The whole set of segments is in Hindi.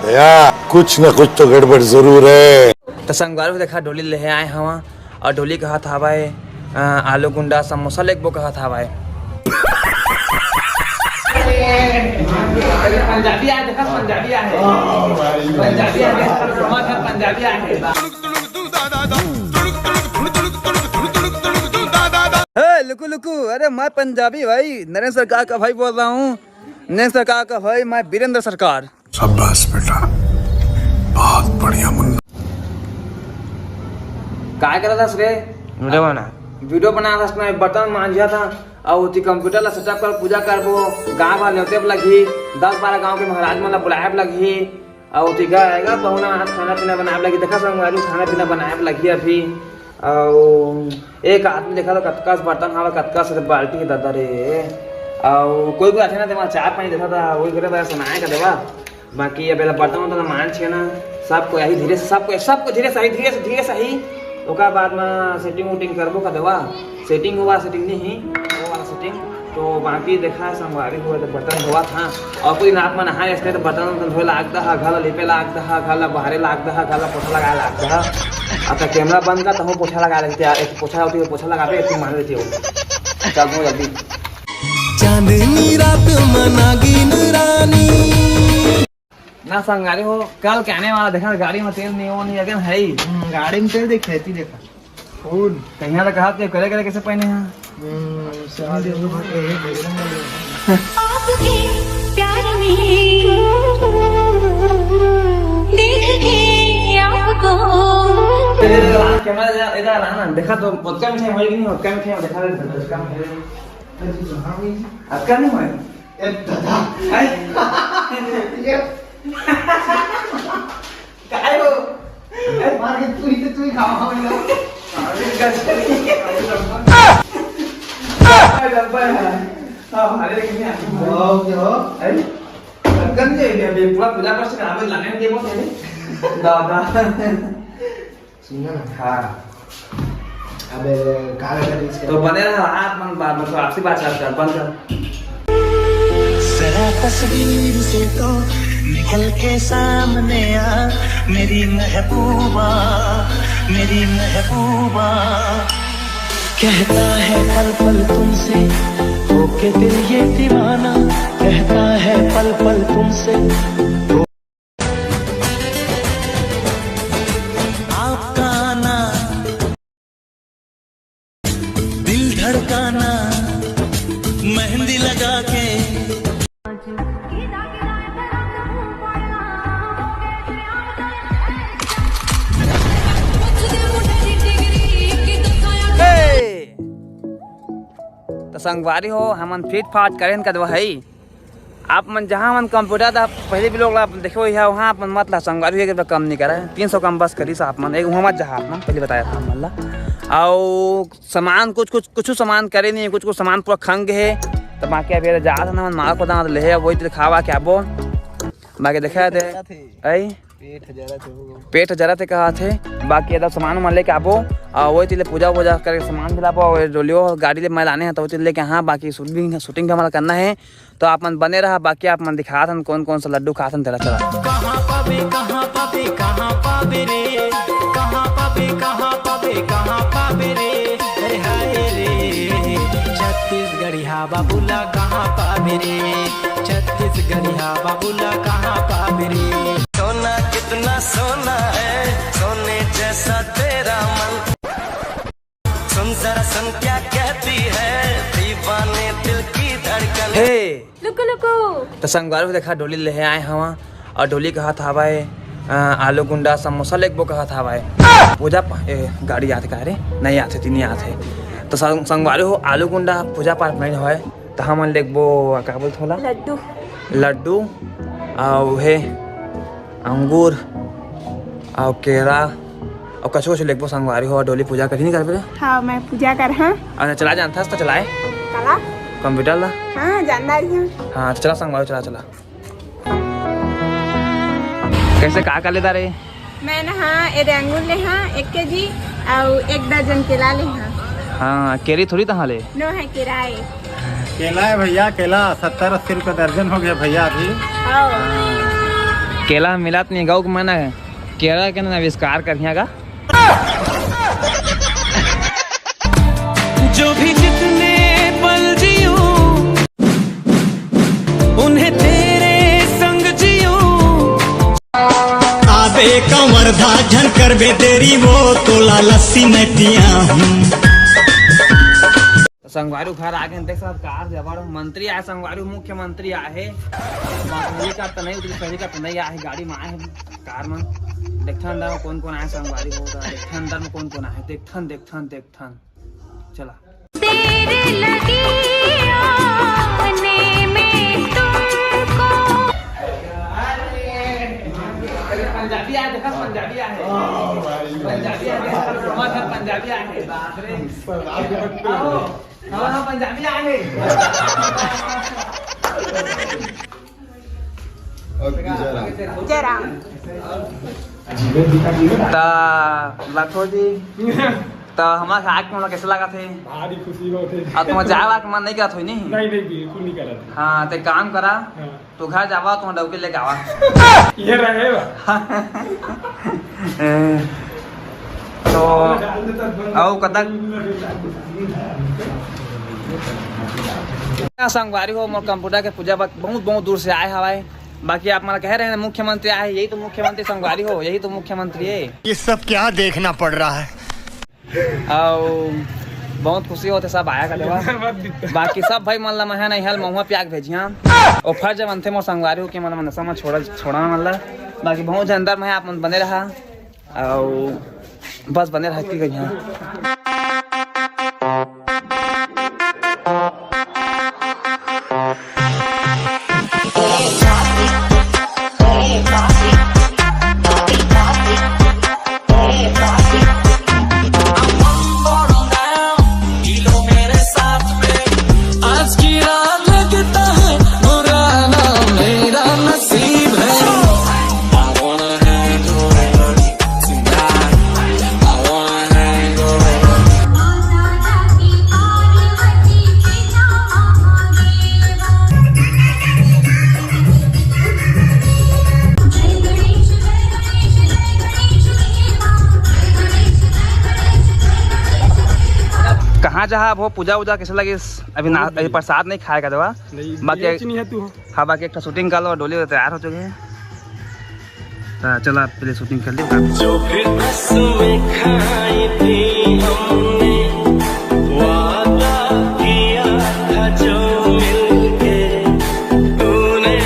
या कुछ न कुछ तो गड़बड़ जरूर है। तो संगवार देखा डोली ले आए हवा और डोली कहा था भाई आलू गुंडा समोसा लेके वो कहा था भाई पंजाबी आए, देखा पंजाबी आए, पंजाबी आए, पंजाबी आए। लुकू लुकू, अरे मैं पंजाबी भाई नरेंद्र सरकार का भाई बोल रहा हूँ। नरेंद्र सरकार का भाई मैं वीरेंद्र सरकार। शाबाश बेटा, बहुत बढ़िया मुन्ना। काय करत आहेस रे? वीडियो बना रहा था, बर्तन मांझा था और कंप्यूटर ला सेटअप कर पूजा करबो। गाँव वाले होते लगी 10-12 गाँव के महाराज मन बुलाए लगी और आएगा बहुना खाना पीना बनाए लगी। देखा संगवारी खाना पीना बनाए लगी अभी। और एक आदमी देखा तो कतका बर्तन हवा, कतका से बाल्टी के दादा रे। और कोई अच्छा ना देवा चाय पानी देखा था वही करे सुनाए का देवा। बाकी अब बर्तन वर्तन मान छे ना सबको यही धीरे से सबको धीरे सही ओका बाद में सेटिंग वोटिंग करबो का देवा। सेटिंग हुआ सेटिंग नहीं वो वाला सेटिंग तो बाकी देखा संगवारी हुआ तो बर्तन हुआ था। और कोई नाप में नहाए इसलिए तो बर्तन धोए लागता है, घर लिपे लागता है, घर बाहरे लागता है, घर पोछा लगाए लागता है। अब तक कैमरा बंद का तो पोछा लगा लेते हैं, एक पोछा होती है पोछा लगा पे एक मान लेती हो। चल जल्दी चांदनी रात मनागिन रानी ना संगारी हो कल कहने वाला देखा गाड़ी में तेल नहीं हो नहीं अगन है ही। गाड़ी में तेल देख खेती देखा फूल कहीं तो कहा करे करे कैसे पहने हैं आपके प्यार में देख के आपको कैमरा इधर आना। देखा तो पक्का में है कि नहीं? पक्का में है, देखा रे इसका में है आपका नहीं है काय हो मार के तू ही खावा अरे गंजे पूरा पूजा कर सकते हैं लाने के बहुत है दादा सुनना ना। हाँ अबे काला कर तो बने रहा आप मन बात में तो आपसी बात कर बंद कर। जरा तस्वीर से तो निकल के सामने आ मेरी महबूबा कहता है पल पल तुमसे होके दिल ये दीवाना कहता है पल पल तुमसे आपका आना दिल धड़काना मेहंदी लगा के तो संगवारी हो हमन फिट फाट करें का है आप मन जहाँ मन कंप्यूटर था पहले भी लोग देखो है वहाँ अपन मतलब संगवारी है कम नहीं करे 300 कम बस करी आप मन एक वहाँ मत जहाँ आप मन पहले बताया था मतलब। और सामान कुछ सामान करे नहीं, कुछ सामान पूरा खंग है तो बाकी अभी जा था ना माँ को दाँत ले वही खावा क्या वो बाकी देखा थे पेट जरा थे कहा थे। बाकी एकदम सामान उमान लेके आबो और वही तिले पूजा वूजा करके सामान भी लाबो और डोलियो गाड़ी ले मैं लाने हैं तो वही लेके हाँ बाकी शूटिंग भी हमारा करना है तो आप मन बने रहा। बाकी आप मन दिखा था कौन कौन सा लड्डू खा था तेरा चला छत्तीसगढ़िया बाबूला कहाँ पावे रे छत्तीसगढ़िया बाबूला कहाँ पावे रे सोना कितना सोना है सोने जैसा तेरा मन सुन जरा सुन क्या कहती है दीवाने दिल की धड़कन लुकु लुकु। तो संगवार को देखा डोली ले आए हवा और डोली कहा था भाई आलू गुंडा समोसा लेके वो कहा था भाई पूजा गाड़ी आते कह रहे नहीं आते तीन आते तो संगवारी हो आलू गुंडा पूजा पाठ नहीं हो तो हम लेके वो क्या बोलते होला लड्डू और हे अंगूर और केरा और कछो लेके वो संगवारी हो डोली पूजा करी नहीं कर पे। हाँ मैं पूजा कर हाँ चला जानता तो चलाए कला कंप्यूटर ला हाँ जानदारी हूँ। हाँ तो चला संगवारी चला कैसे का लेदा रे? मैं ना हाँ एक अंगूर ले हाँ 1 kg और 1 दर्जन केला ले हाँ। हाँ केरी थोड़ी तहाँ ले नो है किराए। केला है भैया, केला 70-80 रुपए दर्जन हो गया भैया अभी। केला मिलात नहीं गाँव को मना केला के ना आविष्कार करिया का। जो भी जितने पल जियो उन्हें तेरे संग जियो। आबे कंवर धाजन कर बे तेरी वो तोला लस्सी में पिया हूँ। संगवारी घर आगे देख सब कार जबर मंत्री आए, संगवारी मुख्यमंत्री आए, मंत्री का तो नहीं उतरी सही का तो नहीं आए, गाड़ी में आए कार में। देखथन अंदर में कौन कौन आए संगवारी हो रहा, देखथन अंदर में कौन कौन आए, देखथन चला। तेरे लगी आने में तुमको। पंजाबी आए, देखा पंजाबी आए, पंजाबी आए बाप रे। हाँ पंजाबी आए। लाखो जी तो हमारे आग में कैसे लगा थे? भारी खुशी होते। अब तुम जावा के मन नहीं करत हुई नहीं? नहीं बिल्कुल नहीं करत। हाँ तो काम करा, तो घर जावा तुम डौके लेके आवा। ये रहे तो आओ कतक संगवारी हो मोर कंप्यूटर के पूजा बहुत दूर से आए हवाए। बाकी आप मला कह रहे हैं मुख्यमंत्री आए, यही तो मुख्यमंत्री संगवारी हो, यही तो मुख्यमंत्री है। ये सब क्या देखना पड़ रहा है? और बहुत खुशी होते सब आया कर। बाकी सब भाई मन ला मैं नहीं हल महुआ प्याग भेजिया और फर्ज जब अंते मोर संगवारी हो के मन मनसा में छोड़ा मन ला। बाकी बहुत अंदर में आप मन बने रहा और बस बने रह की गई। कहाँ जहाँ वो पूजा वूजा कैसे लगी? अभी प्रसाद नहीं खाएगा दवा बाकी है तू। हाँ बाकी एक शूटिंग कर लो, डोली तैयार हो चुके हैं। तो चला पहले शूटिंग कर ली। जो फिर में खाई थी हमने वादा किया था जो मिलके तूने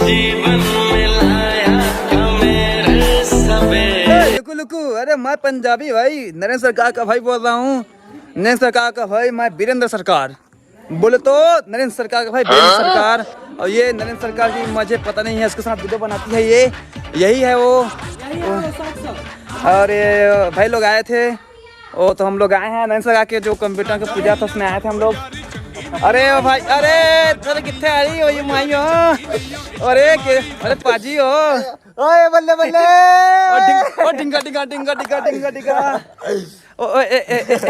जीवन में लाया था मेरे सबे। लुकू अरे मैं पंजाबी भाई नरेंद्र सरकार का भाई बोल रहा हूँ। नरेंद्र सरकार का भाई मैं वीरेंद्र सरकार बोले तो नरेंद्र सरकार का भाई वीरेंद्र सरकार। और ये नरेंद्र सरकार की मुझे पता नहीं है, इसके साथ वीडियो बनाती है ये, यही है वो। और ये भाई लोग आए थे वो, तो हम लोग आए हैं नरेंद्र सरकार के जो कंप्यूटर की पूजा था उसमें आए थे हम लोग। अरे ओ भाई अरे कितने आ रही हो ये माई हो? अरे पाजी हो ओए बल्ले बल्ले ओ टिंगा टिंगा टिंगा टिंगा टिंगा टिंगा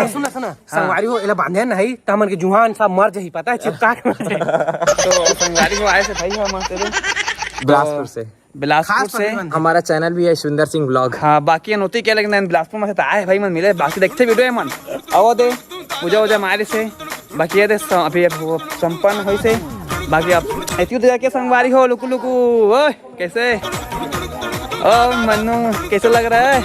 सुना संगवारी हो एला बांधे नहीं तमन के जुहान सब मर जही पता है चिपका के। तो संगवारी हो आए से भाई हम बिलासपुर से हमारा चैनल भी है सुंदर सिंह ब्लॉग। हाँ बाकी अनोती क्या लेकिन बिलासपुर में से आए भाई मन मिले। बाकी देखते वीडियो है मन आओ दे पूजा वूजा मारे से बाकी ये अभी संपन्न हुई से। बाकी अब ऐसी जाके संगवारी हो लुकू लुकू ओ कैसे ओ मन्नू कैसे लग रहा है?